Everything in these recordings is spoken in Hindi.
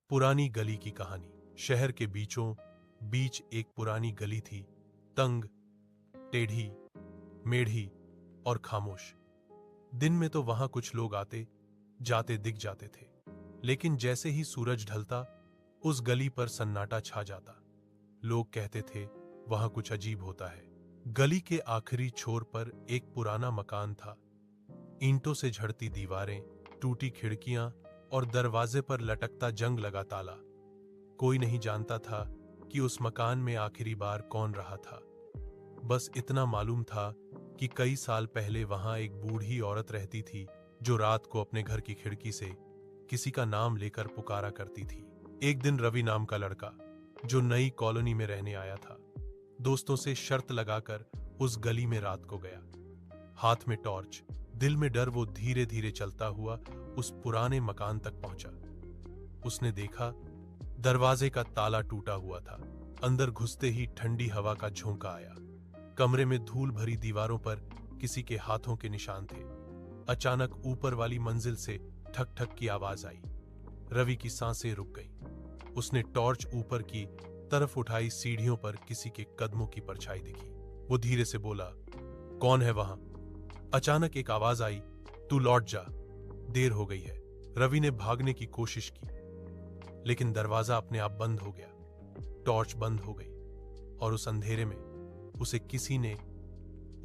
पुरानी गली की कहानी। शहर के बीचों बीच एक पुरानी गली थी, तंग, टेढ़ी, मेढ़ी और खामोश। दिन में तो वहां कुछ लोग आते जाते दिख जाते थे, लेकिन जैसे ही सूरज ढलता उस गली पर सन्नाटा छा जाता। लोग कहते थे वहां कुछ अजीब होता है। गली के आखिरी छोर पर एक पुराना मकान था। ईंटों से झड़ती दीवारें, टूटी खिड़कियां और दरवाजे पर लटकता जंग लगा ताला। कोई नहीं जानता था कि उस मकान में आखिरी बार कौन रहा था। बस इतना मालूम था कि कई साल पहले वहां एक बूढ़ी औरत रहती थी, जो रात को अपने घर की खिड़की से किसी का नाम लेकर पुकारा करती थी। एक दिन रवि नाम का लड़का, जो नई कॉलोनी में रहने आया था, दोस्तों से शर्त लगाकर उस गली में रात को गया। हाथ में टॉर्च, दिल में डर, वो धीरे धीरे चलता हुआ उस पुराने मकान तक पहुंचा। उसने देखा दरवाजे का ताला टूटा हुआ था। अंदर घुसते ही ठंडी हवा का झोंका आया। कमरे में धूल भरी दीवारों पर किसी के हाथों के निशान थे। अचानक ऊपर वाली मंजिल से ठक ठक की आवाज आई। रवि की सांसें रुक गईं। उसने टॉर्च ऊपर की तरफ उठाई। सीढ़ियों पर किसी के कदमों की परछाई दिखी। वो धीरे से बोला, कौन है वहां? अचानक एक आवाज आई, तू लौट जा, देर हो गई है। रवि ने भागने की कोशिश की, लेकिन दरवाजा अपने आप बंद हो गया। टॉर्च बंद हो गई और उस अंधेरे में उसे किसी ने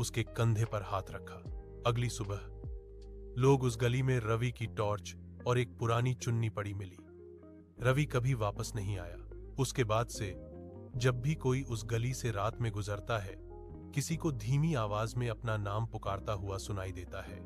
उसके कंधे पर हाथ रखा। अगली सुबह लोग उस गली में रवि की टॉर्च और एक पुरानी चुन्नी पड़ी मिली। रवि कभी वापस नहीं आया। उसके बाद से जब भी कोई उस गली से रात में गुजरता है, किसी को धीमी आवाज में अपना नाम पुकारता हुआ सुनाई देता है।